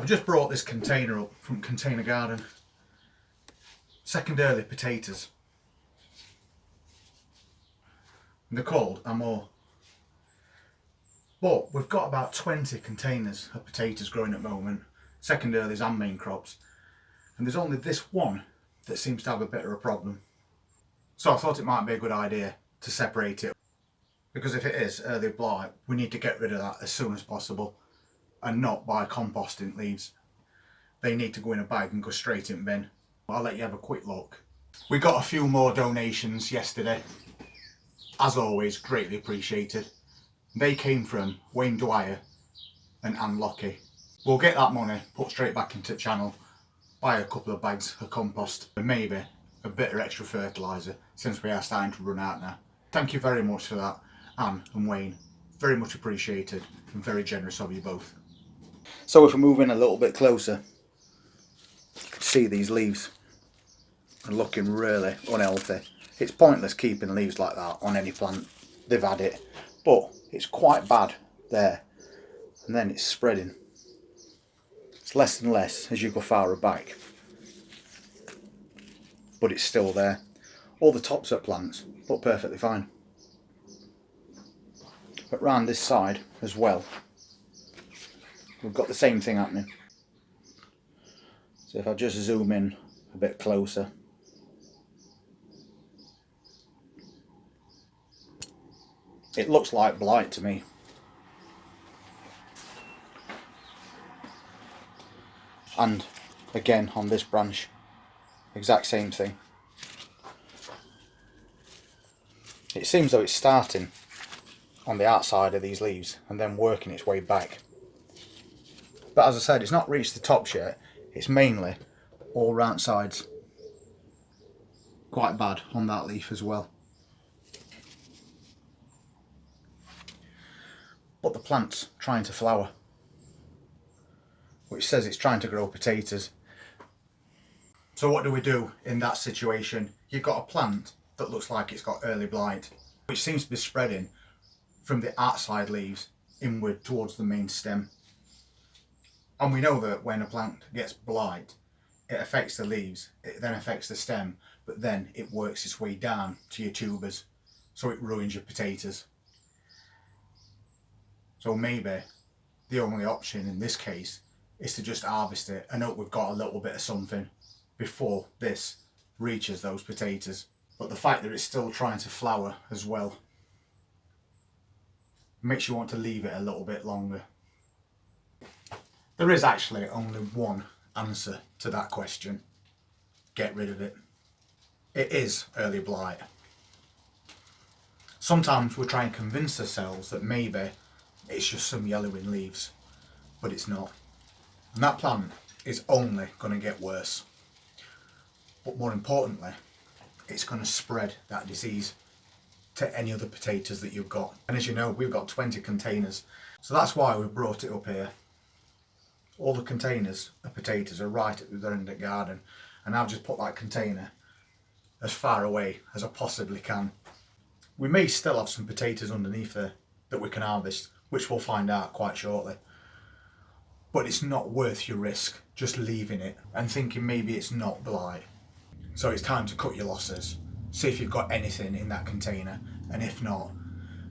I've just brought this container up from Container Garden. Second early potatoes. And they're called Amor. But we've got about 20 containers of potatoes growing at the moment. Second earlies and main crops. And there's only this one that seems to have a bit of a problem. So I thought it might be a good idea to separate it. Because if it is early blight, we need to get rid of that as soon as possible. And not by composting leaves. They need to go in a bag and go straight in the bin. I'll let you have a quick look. We got a few more donations yesterday. As always, greatly appreciated. They came from Wayne Dwyer and Anne Lockie. We'll get that money put straight back into the channel, buy a couple of bags of compost and maybe a bit of extra fertiliser since we are starting to run out now. Thank you very much for that, Anne and Wayne. Very much appreciated and very generous of you both. So if we move in a little bit closer, you can see these leaves are looking really unhealthy. It's pointless keeping leaves like that on any plant. They've had it, but it's quite bad there, and then it's spreading. It's less and less as you go farther back, but it's still there. All the tops of plants look perfectly fine, but round this side as well we've got the same thing happening. So if I just zoom in a bit closer, it looks like blight to me. And again on this branch, exact same thing. It seems though it's starting on the outside of these leaves and then working its way back. But as I said, it's not reached the tops yet. It's mainly all round sides. Quite bad on that leaf as well. But the plant's trying to flower, which says it's trying to grow potatoes. So what do we do in that situation? You've got a plant that looks like it's got early blight, which seems to be spreading from the outside leaves inward towards the main stem. And we know that when a plant gets blight, it affects the leaves, it then affects the stem, but then it works its way down to your tubers, so it ruins your potatoes. So maybe the only option in this case is to just harvest it and hope we've got a little bit of something before this reaches those potatoes. But the fact that it's still trying to flower as well makes you want to leave it a little bit longer. There is actually only one answer to that question. Get rid of it. It is early blight. Sometimes we try and convince ourselves that maybe it's just some yellowing leaves, but it's not. And that plant is only going to get worse. But more importantly, it's going to spread that disease to any other potatoes that you've got. And as you know, we've got 20 containers. So that's why we brought it up here. All the containers of potatoes are right at the end of the garden. And I've just put that container as far away as I possibly can. We may still have some potatoes underneath there that we can harvest, which we'll find out quite shortly. But it's not worth your risk just leaving it and thinking maybe it's not blight. So it's time to cut your losses. See if you've got anything in that container, and if not,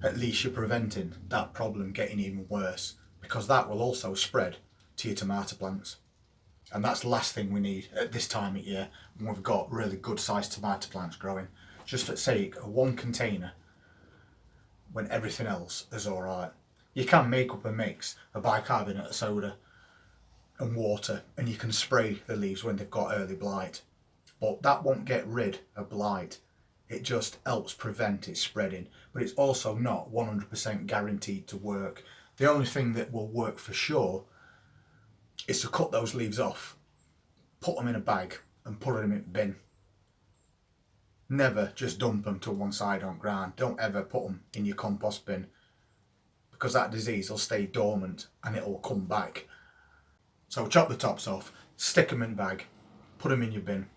at least you're preventing that problem getting even worse, because that will also spread to your tomato plants. And that's the last thing we need at this time of year when we've got really good sized tomato plants growing. Just for the sake of one container when everything else is alright. You can make up a mix of bicarbonate of soda and water, and you can spray the leaves when they've got early blight. But that won't get rid of blight. It just helps prevent it spreading. But it's also not 100% guaranteed to work. The only thing that will work for sure is to cut those leaves off, put them in a bag and put them in the bin. Never just dump them to one side on ground. Don't ever put them in your compost bin, because that disease will stay dormant and it will come back. So chop the tops off, stick them in a bag, put them in your bin,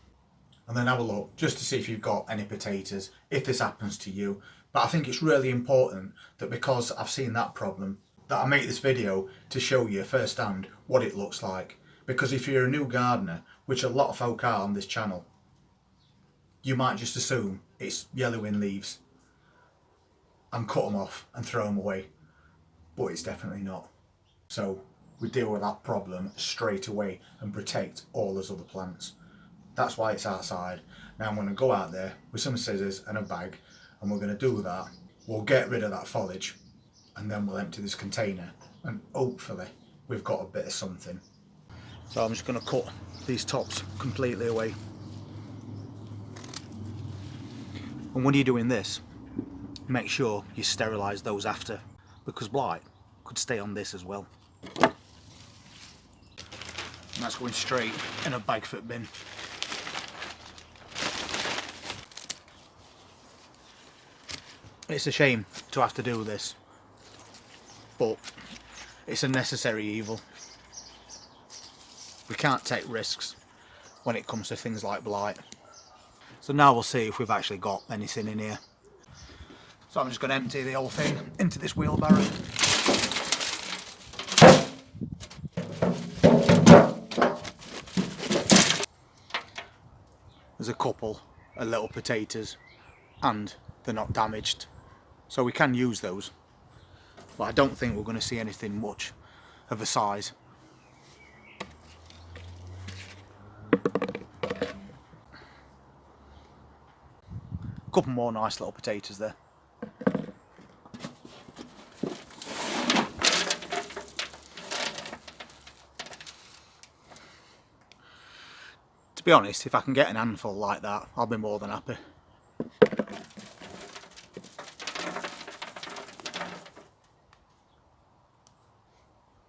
and then have a look just to see if you've got any potatoes, if this happens to you. But I think it's really important that, because I've seen that problem, that I make this video to show you firsthand what it looks like. Because if you're a new gardener, which a lot of folk are on this channel, you might just assume it's yellowing leaves and cut them off and throw them away, but it's definitely not. So we deal with that problem straight away and protect all those other plants. That's why it's outside. Now I'm going to go out there with some scissors and a bag, and we're going to do that. We'll get rid of that foliage, and then we'll empty this container, and hopefully we've got a bit of something. So I'm just going to cut these tops completely away. And when you're doing this, make sure you sterilise those after, because blight could stay on this as well. And that's going straight in a bag fit bin. It's a shame to have to do this, but it's a necessary evil. We can't take risks when it comes to things like blight. So now we'll see if we've actually got anything in here. So I'm just going to empty the whole thing into this wheelbarrow. There's a couple of little potatoes and they're not damaged, so we can use those, but I don't think we're going to see anything much of a size. A couple more nice little potatoes there. To be honest, if I can get an handful like that, I'll be more than happy.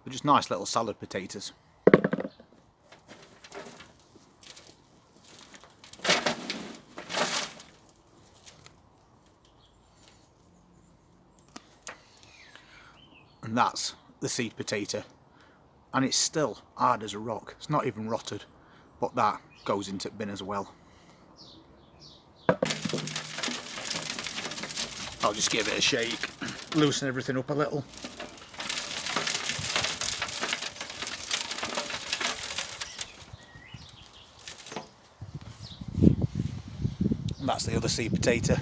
They're just nice little salad potatoes. And that's the seed potato. And it's still hard as a rock. It's not even rotted, but that goes into the bin as well. I'll just give it a shake, loosen everything up a little. And that's the other seed potato.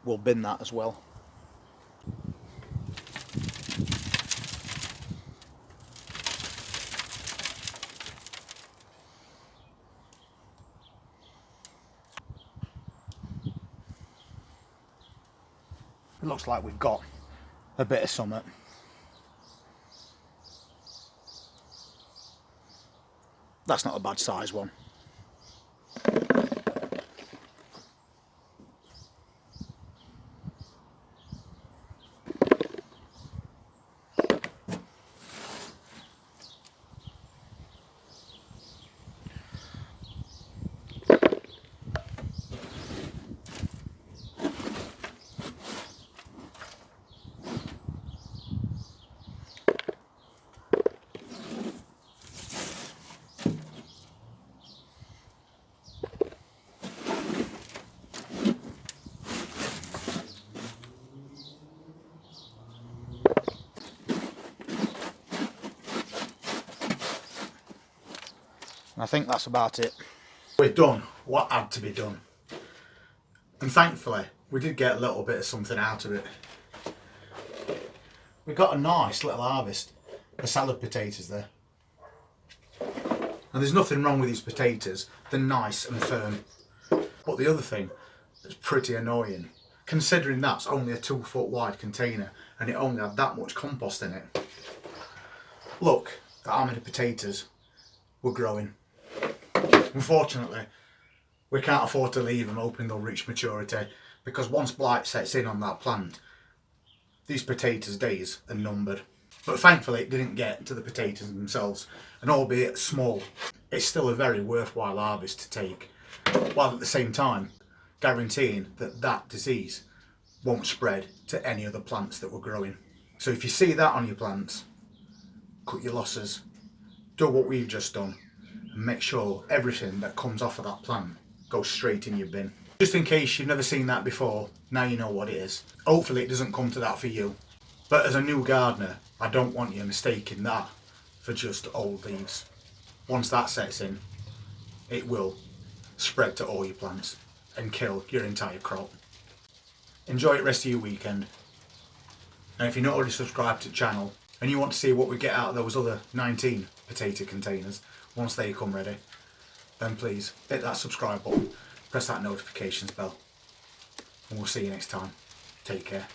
We'll bin that as well. It looks like we've got a bit of summit. That's not a bad size one. And I think that's about it. We've done what had to be done. And thankfully, we did get a little bit of something out of it. We got a nice little harvest of salad potatoes there. And there's nothing wrong with these potatoes. They're nice and firm. But the other thing that's pretty annoying, considering that's only a 2 foot wide container and it only had that much compost in it. Look at how many potatoes were growing. Unfortunately, we can't afford to leave them hoping they'll reach maturity, because once blight sets in on that plant, these potatoes' days are numbered. But thankfully it didn't get to the potatoes themselves, and albeit small, it's still a very worthwhile harvest to take, while at the same time guaranteeing that that disease won't spread to any other plants that were growing. So if you see that on your plants, cut your losses, do what we've just done, and make sure everything that comes off of that plant goes straight in your bin. Just in case you've never seen that before, now you know what it is. Hopefully it doesn't come to that for you. But as a new gardener, I don't want you mistaking that for just old leaves. Once that sets in, it will spread to all your plants and kill your entire crop. Enjoy the rest of your weekend. And if you're not already subscribed to the channel and you want to see what we get out of those other 19 potato containers once they come ready, then please hit that subscribe button, press that notifications bell, and we'll see you next time. Take care.